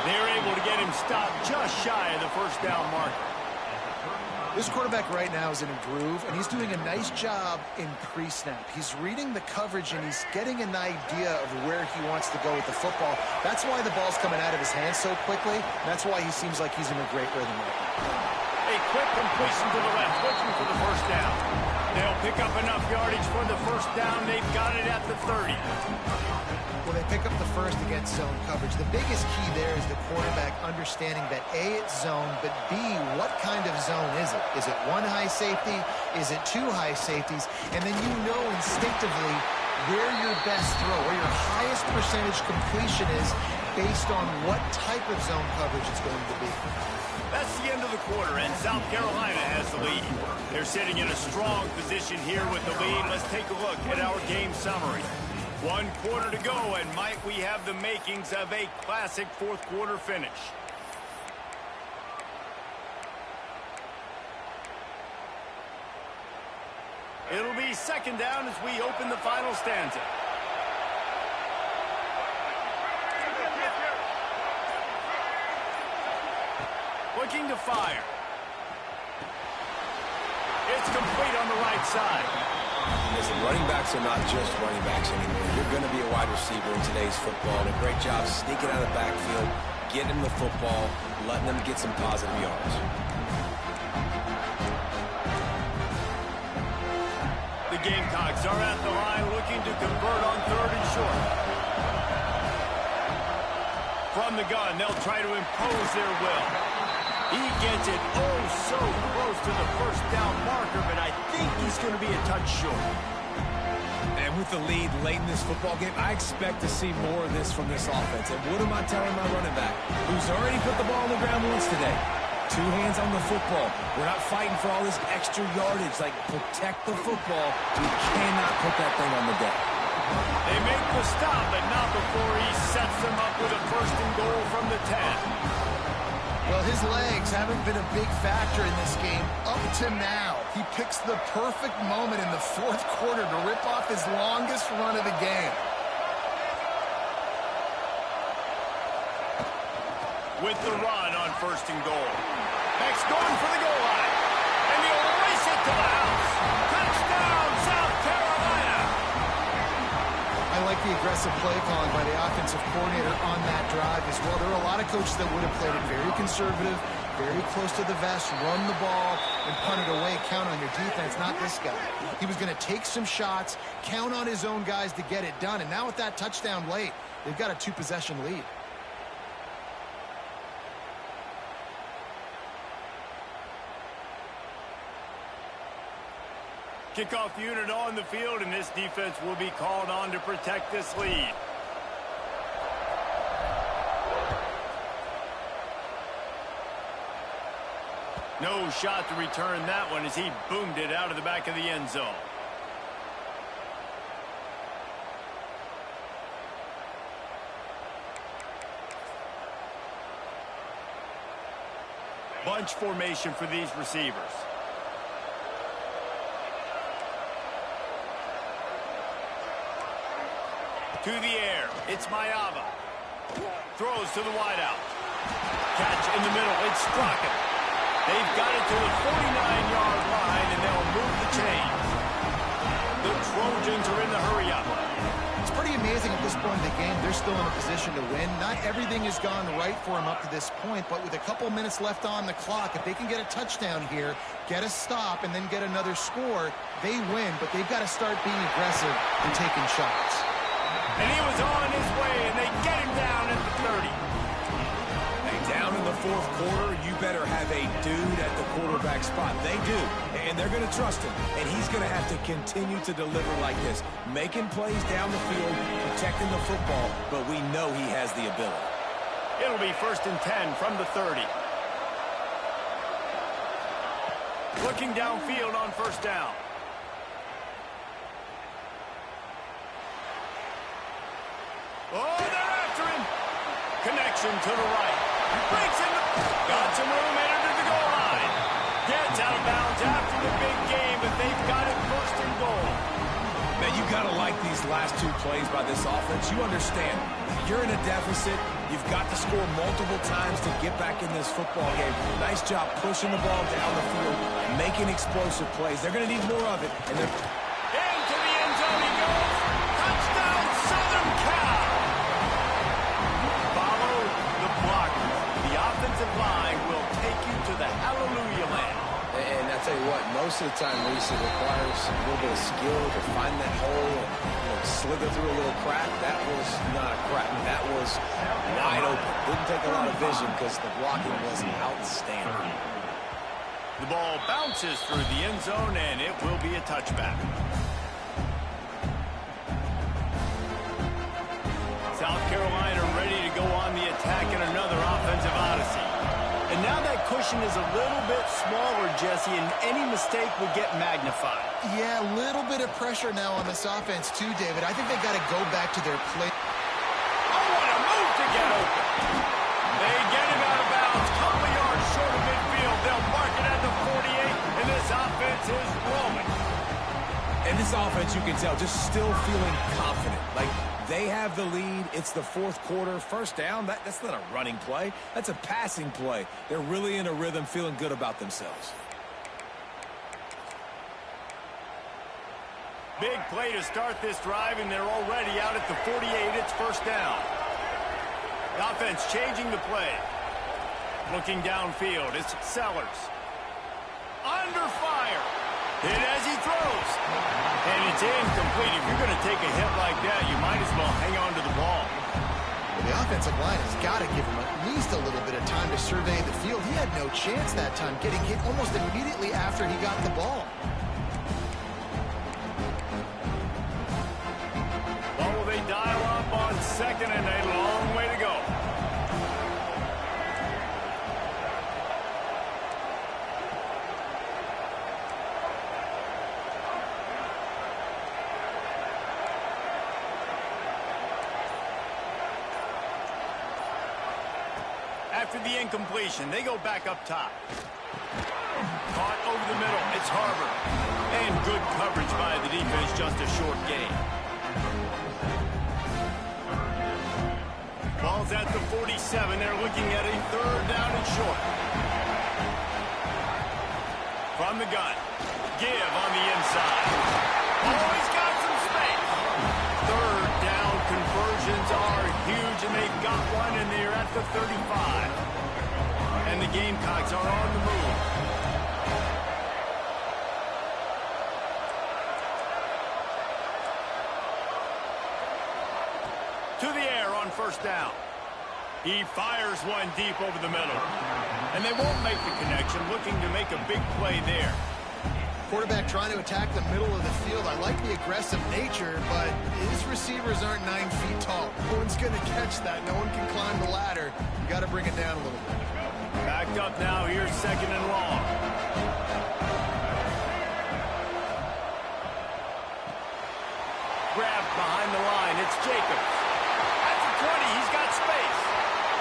They're able to get him stopped just shy of the first down marker. This quarterback right now is in a groove, and he's doing a nice job in pre-snap. He's reading the coverage, and he's getting an idea of where he wants to go with the football. That's why the ball's coming out of his hands so quickly. That's why he seems like he's in a great rhythm right now. A quick completion to the left, looking for the first down. They'll pick up enough yardage for the first down. They've got it at the 30. Well, they pick up the first against zone coverage. The biggest key there is the quarterback understanding that A, it's zone, but B, what kind of zone is it? Is it one high safety? Is it two high safeties? And then you know instinctively where your best throw, where your highest percentage completion is based on what type of zone coverage it's going to be. That's the end of the quarter, and South Carolina has the lead. They're sitting in a strong position here with the lead. Let's take a look at our game summary. 1 quarter to go, and might we have the makings of a classic fourth quarter finish. It'll be second down as we open the final stanza. Looking to fire. It's complete on the right side. Listen, running backs are not just running backs anymore. You're going to be a wide receiver in today's football. And a great job sneaking out of the backfield, getting them the football, letting them get some positive yards. The Gamecocks are at the line looking to convert on 3rd and short. From the gun, they'll try to impose their will. He gets it oh so close to the first down marker, but I think he's going to be a touch short. And with the lead late in this football game, I expect to see more of this from this offense. And what am I telling my running back, who's already put the ball on the ground once today? 2 hands on the football. We're not fighting for all this extra yardage. Like, protect the football. We cannot put that thing on the deck. They make the stop, but not before he sets them up with a 1st and goal from the 10. Well, his legs haven't been a big factor in this game up to now. He picks the perfect moment in the 4th quarter to rip off his longest run of the game. With the run on 1st and goal. Next going for the goal line. And he'll race it to the house. Touchdown, South Carolina. I like the aggressive play calling by the offensive coordinator on that drive as well. There are a lot of coaches that would have played it very conservative, very close to the vest, run the ball, and punt it away, count on your defense. Not this guy. He was going to take some shots, count on his own guys to get it done. And now with that touchdown late, they've got a 2-possession lead. Kickoff unit on the field, and this defense will be called on to protect this lead. No shot to return that one as he boomed it out of the back of the end zone. Bunch formation for these receivers. To the air, it's Mayava. Throws to the wideout. Catch in the middle, it's Sprocket. They've got it to the 49-yard line, and they'll move the chains. The Trojans are in the hurry-up. pretty amazing at this point in the game. They're still in a position to win. Not everything has gone right for them up to this point, but with a couple minutes left on the clock, if they can get a touchdown here, get a stop, and then get another score, they win, but they've got to start being aggressive and taking shots. And he was on his way, and they get him down at the 30. Down in the fourth quarter, you better have a dude at the quarterback spot. They do, and they're going to trust him, and he's going to have to continue to deliver like this, making plays down the field, protecting the football, but we know he has the ability. It'll be 1st and 10 from the 30. Looking downfield on 1st down. Oh, they're after him. Connection to the right. Breaks in. Got some room, headed to the goal line. Gets out of bounds after the big game, but they've got it 1st and goal. Man, you got to like these last 2 plays by this offense. You understand, you're in a deficit. You've got to score multiple times to get back in this football game. Nice job pushing the ball down the field, making explosive plays. They're going to need more of it. And they're into the end zone he goes. Touchdown, Southern Cal. Follow the blocker. The offensive line will take you to the hallelujah land. And I tell you what, most of the time, Reese, it requires a little bit of skill to find that hole and slither through a little crack. That was not a crack. That was wide open. Didn't take a lot of vision because the blocking was outstanding. The ball bounces through the end zone, and it will be a touchback. South Carolina ready to go on the attack in another offensive odyssey. And now that cushion is a little bit smaller, Jesse, and any mistake would get magnified. Yeah, a little bit of pressure now on this offense too, David. I think they got to go back to their play. Oh, what a move to get open. They get him out of bounds, couple of yards short of midfield. They'll mark it at the 48, and this offense is rolling. And this offense, you can tell, just still feeling confident. Like, they have the lead. It's the fourth quarter. 1st down, that's not a running play. That's a passing play. They're really in a rhythm, feeling good about themselves. Big play to start this drive, and they're already out at the 48. It's 1st down. The offense changing the play. Looking downfield, it's Sellers. Under fire. Hit as he throws. And it's incomplete. If you're going to take a hit like that, you might as well hang on to the ball. Well, the offensive line has got to give him at least a little bit of time to survey the field. He had no chance that time, getting hit almost immediately after he got the ball. Well, will they dial up on 2nd and a long way to go? After the incompletion, they go back up top. Caught over the middle. It's Harbor. And good coverage by the defense, just a short gain. Ball's at the 47. They're looking at a 3rd down and short. From the gun. Give on the inside. Oh, he's got some space. 3rd down conversions are huge, and they've got one, and they're at the 35. And the Gamecocks are on the move. To the air on 1st down. He fires one deep over the middle. And they won't make the connection, looking to make a big play there. Quarterback trying to attack the middle of the field. I like the aggressive nature, but his receivers aren't 9 feet tall. No one's going to catch that. No one can climb the ladder. You got to bring it down a little bit. Backed up now. Here's 2nd and long. Grabbed behind the line. It's Jacobs. At the 20, he's got space.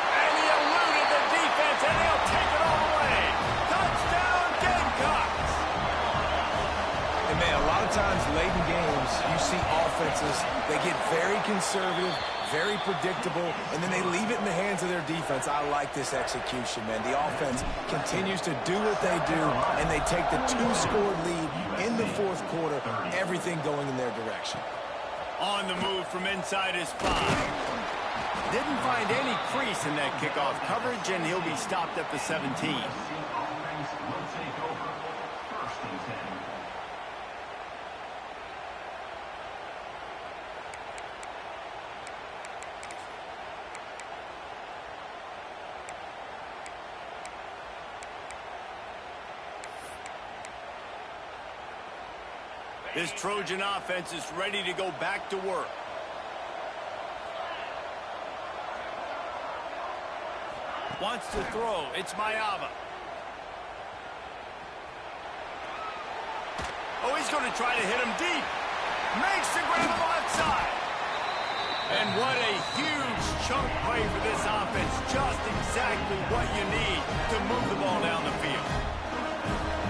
And he eluded the defense, and he'll take it all the way. Touchdown, Gamecocks. And, man, a lot of times late in games, you see offenses, they get very conservative, very predictable, and then they leave it in the hands of their defense. I like this execution, man. The offense continues to do what they do, and they take the 2-score lead in the fourth quarter, everything going in their direction. On the move from inside his 5. Didn't find any crease in that kickoff coverage, and he'll be stopped at the 17. This Trojan offense is ready to go back to work. Wants to throw. It's Mayava. Oh, he's going to try to hit him deep. Makes the grab on the left side. And what a huge chunk play for this offense. Just exactly what you need to move the ball down the field.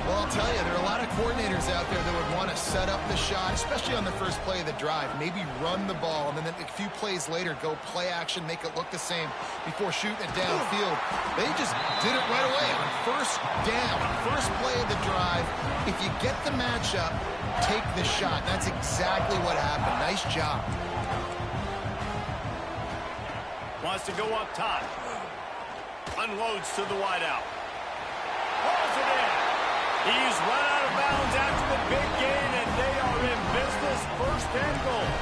Well, I'll tell you, there are a lot of coordinators out there that would want to set up the shot, especially on the first play of the drive. Maybe run the ball, and then a few plays later, go play action, make it look the same before shooting it downfield. They just did it right away on first down, first play of the drive. If you get the matchup, take the shot. That's exactly what happened. Nice job. Wants to go up top. Unloads to the wideout. Pulls it in. He's run out of bounds after the big gain, and they are in business, first and goal.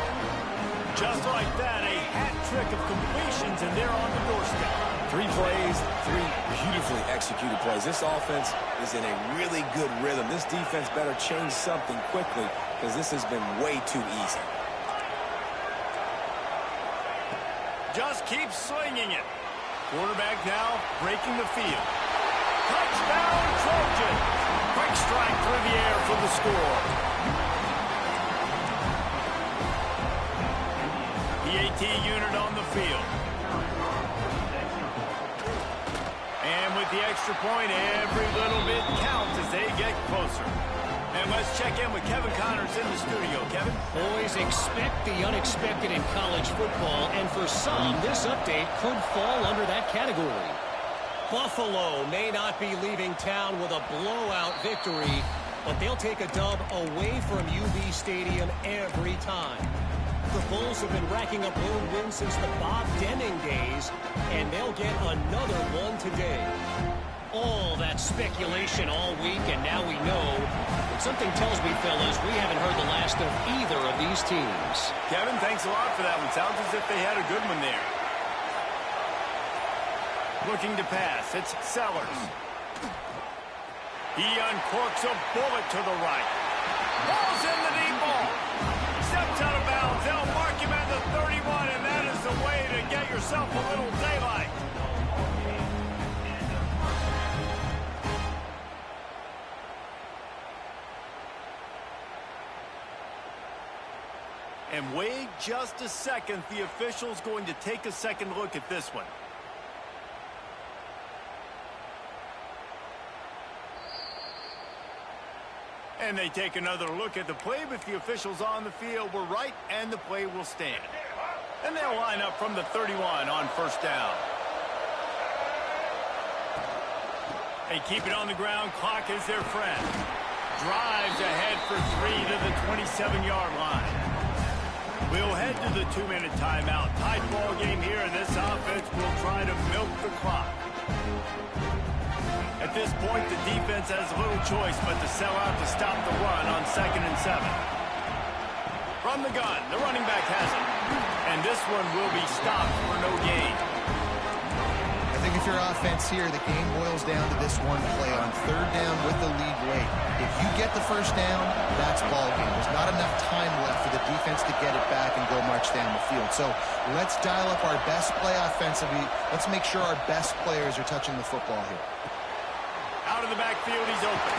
Just like that, a hat trick of completions, and they're on the doorstep. 3 plays, 3 beautifully executed plays. This offense is in a really good rhythm. This defense better change something quickly because this has been way too easy. Just keep slinging it. Quarterback now breaking the field. Touchdown, Trojan. Quick strike through the air for the score. The AT unit on the field. And with the extra point, every little bit counts as they get closer. And let's check in with Kevin Connors in the studio. Kevin? Boys, expect the unexpected in college football, and for some, this update could fall under that category. Buffalo may not be leaving town with a blowout victory, but they'll take a dub away from UB Stadium every time. The Bulls have been racking up road wins since the Bob Deming days, and they'll get another one today. All that speculation all week, and now we know. But something tells me, fellas, we haven't heard the last of either of these teams. Kevin, thanks a lot for that one. Sounds as if they had a good one there. Looking to pass. It's Sellers. He uncorks a bullet to the right. Ball's in the deep ball. Steps out of bounds. They'll mark him at the 31, and that is the way to get yourself a little daylight. And wait just a second. The official's going to take a second look at this one. And they take another look at the play, but the officials on the field were right, and the play will stand. And they'll line up from the 31 on first down. They keep it on the ground. Clock is their friend. Drives ahead for 3 to the 27-yard line. We'll head to the 2-minute timeout. Tied ball game here, and this offense will try to milk the clock. At this point, the defense has little choice but to sell out to stop the run on 2nd and 7. From the gun, the running back has it. And this one will be stopped for no gain. I think if you're offense here, the game boils down to this one play on 3rd down with the lead late. If you get the first down, that's ball game. There's not enough time left for the defense to get it back and go march down the field. So let's dial up our best play offensively. Let's make sure our best players are touching the football here. Out of the backfield, he's open.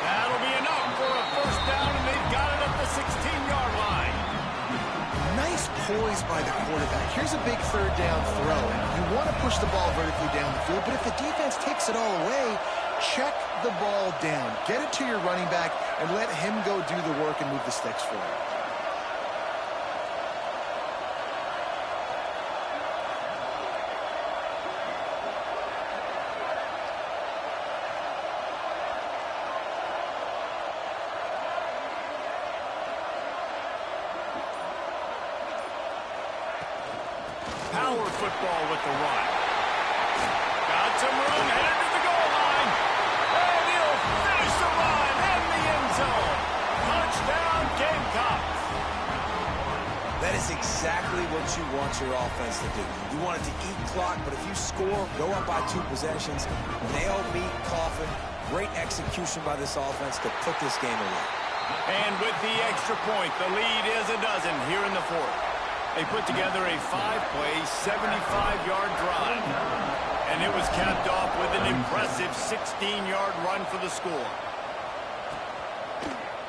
That'll be enough for a first down, and they've got it at the 16-yard line. Nice poise by the quarterback. Here's a big 3rd down throw, and you want to push the ball vertically down the field, but if the defense takes it all away, check the ball down. Get it to your running back and let him go do the work and move the sticks for you. power football with the run. Got some room, headed to the goal line. And he'll finish the run in the end zone. Touchdown, Gamecocks. That is exactly what you want your offense to do. You want it to eat clock, but if you score, go up by 2 possessions, nail, meet, coffin. Great execution by this offense to put this game away. And with the extra point, the lead is a dozen here in the fourth. They put together a 5-play, 75-yard drive. And it was capped off with an impressive 16-yard run for the score.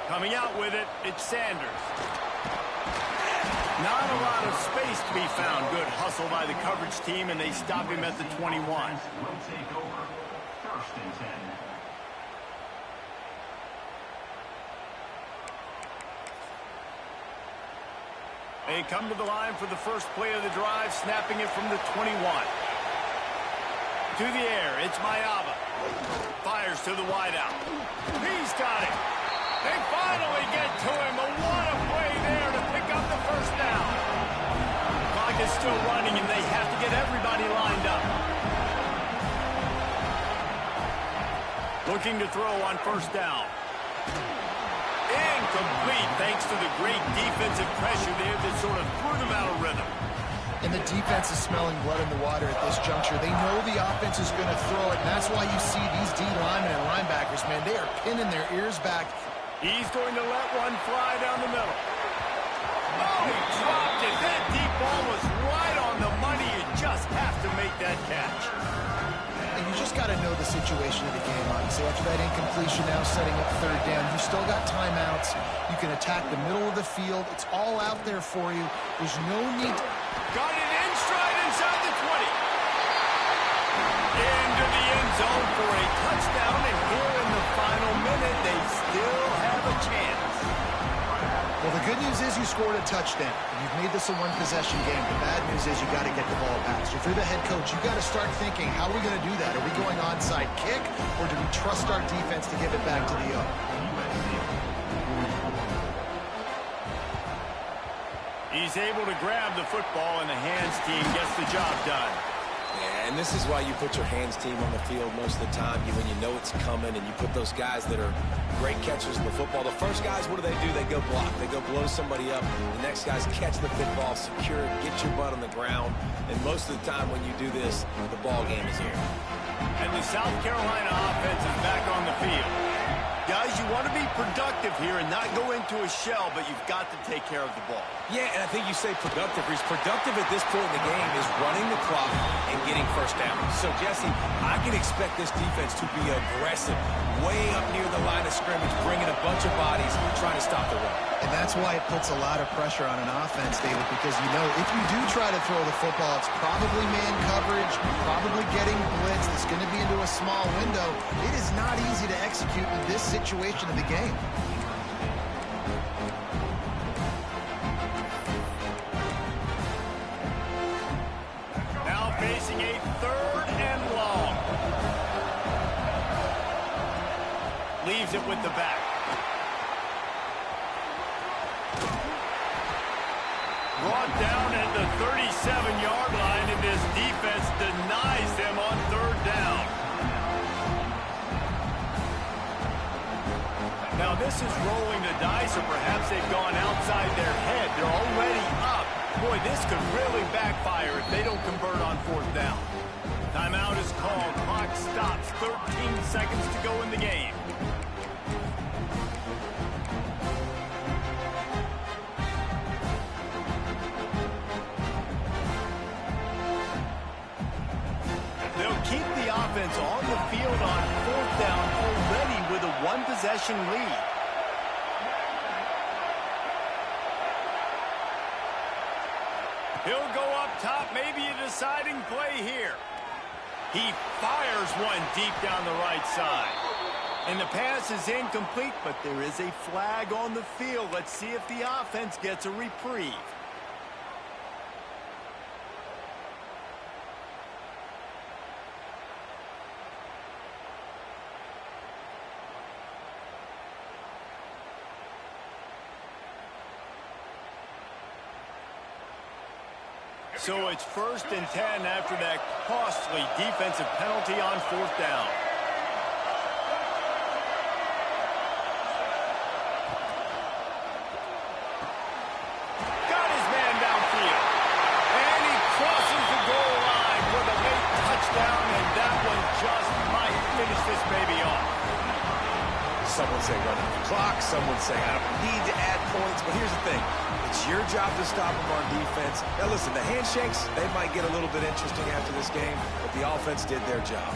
Coming out with it, it's Sanders. Not a lot of space to be found. Good hustle by the coverage team, and they stop him at the 21. Will take over. First and 10. They come to the line for the first play of the drive, snapping it from the 21. To the air, it's Mayava. Fires to the wideout. He's got it. They finally get to him. What a play there to pick up the first down. Clock is still running, and they have to get everybody lined up. Looking to throw on first down. Incomplete, thanks to the great defensive pressure there that sort of threw them out of rhythm. And the defense is smelling blood in the water at this juncture. They know the offense is going to throw it, and that's why you see these D linemen and linebackers, man, they are pinning their ears back. He's going to let one fly down the middle. Oh, he dropped it. That deep ball was right on the money. You just have to make that catch. And you just got to know the situation of the game, obviously. After that incompletion, now setting up third down. You still got timeouts. You can attack the middle of the field. It's all out there for you. There's no need to... Got it in stride inside the 20. Into the end zone for a touchdown. And here in the final minute, they still have a chance. Well, the good news is you scored a touchdown. And you've made this a one-possession game. The bad news is you got to get the ball back. So if you're the head coach, you got to start thinking, how are we going to do that? Are we going onside kick, or do we trust our defense to give it back to the O? He's able to grab the football, and the hands team gets the job done. Yeah, and this is why you put your hands team on the field most of the time. When you know it's coming, and you put those guys that are great catchers of the football. The first guys, what do? They go block. They go blow somebody up. The next guys catch the football, secure it, get your butt on the ground. And most of the time when you do this, the ball game is here. And the South Carolina offense is back on the field. Guys, you want to be productive here and not go into a shell, but you've got to take care of the ball. Yeah, and I think you say productive. He's productive at this point in the game is running the clock and getting first down. So, Jesse, I can expect this defense to be aggressive, way up near the line of scrimmage, bringing a bunch of bodies, trying to stop the run. And that's why it puts a lot of pressure on an offense, David, because you know if you do try to throw the football, it's probably man coverage, probably getting blitzed. It's going to be into a small window. It is not easy to execute in this situation of the game. Now facing a third and long. Leaves it with the back. Brought down at the 37-yard line, and this defense denies them on third down. Now this is rolling the dice, or perhaps they've gone outside their head. They're already up. Boy, this could really backfire if they don't convert on fourth down. Timeout is called. Clock stops. 13 seconds to go in the game. Keep the offense on the field on fourth down already with a one-possession lead. He'll go up top, maybe a deciding play here. He fires one deep down the right side. And the pass is incomplete, but there is a flag on the field. Let's see if the offense gets a reprieve. So it's 1st and 10 after that costly defensive penalty on 4th down. Got his man downfield. And he crosses the goal line with a late touchdown, and that one just might finish this baby off. Some would say run out the clock. Some would say I don't need to add points. But here's the thing. It's your job to stop them on defense. Now, listen, the handshakes, they might get a little bit interesting after this game, but the offense did their job.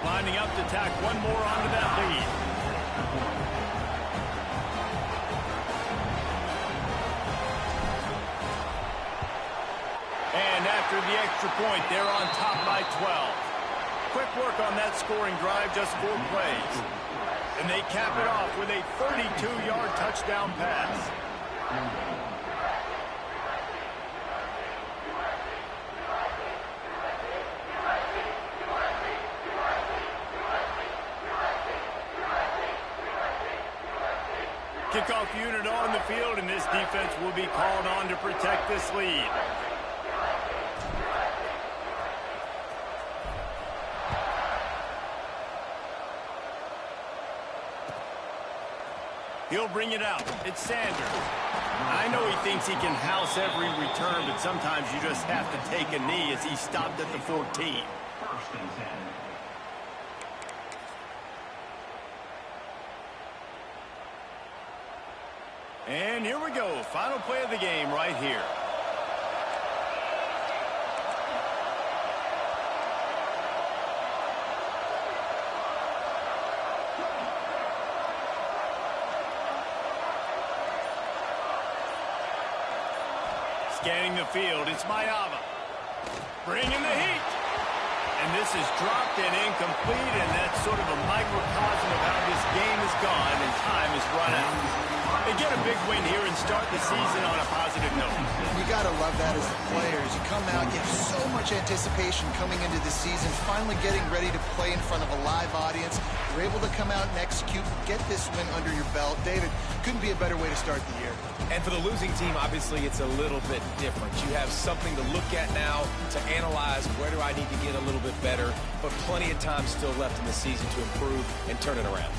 Lining up to tack one more onto that lead. And after the extra point, they're on top by 12. Quick work on that scoring drive, just 4 plays. And they cap it off with a 32-yard touchdown pass. Kickoff unit on the field, and this defense will be called on to protect this lead. He'll bring it out. It's Sanders. I know he thinks he can house every return, but sometimes you just have to take a knee as he stopped at the 14. 1st and 10. And here we go. Final play of the game right here. Scanning the field, it's Mayava. Bringing the heat. And this is dropped and incomplete, and that's sort of a microcosm of how this game has gone, and time has run out. They get a big win here and start the season on a positive note. You got to love that as the players. You come out, you have so much anticipation coming into the season, finally getting ready to play in front of a live audience. You're able to come out and execute, get this win under your belt. David, couldn't be a better way to start the year. And for the losing team, obviously, it's a little bit different. You have something to look at now to analyze where do I need to get a little bit better, but plenty of time still left in the season to improve and turn it around.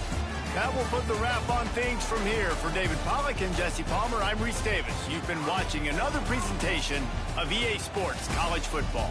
That will put the wrap on things from here. For David Pollack and Jesse Palmer, I'm Reese Davis. You've been watching another presentation of EA Sports College Football.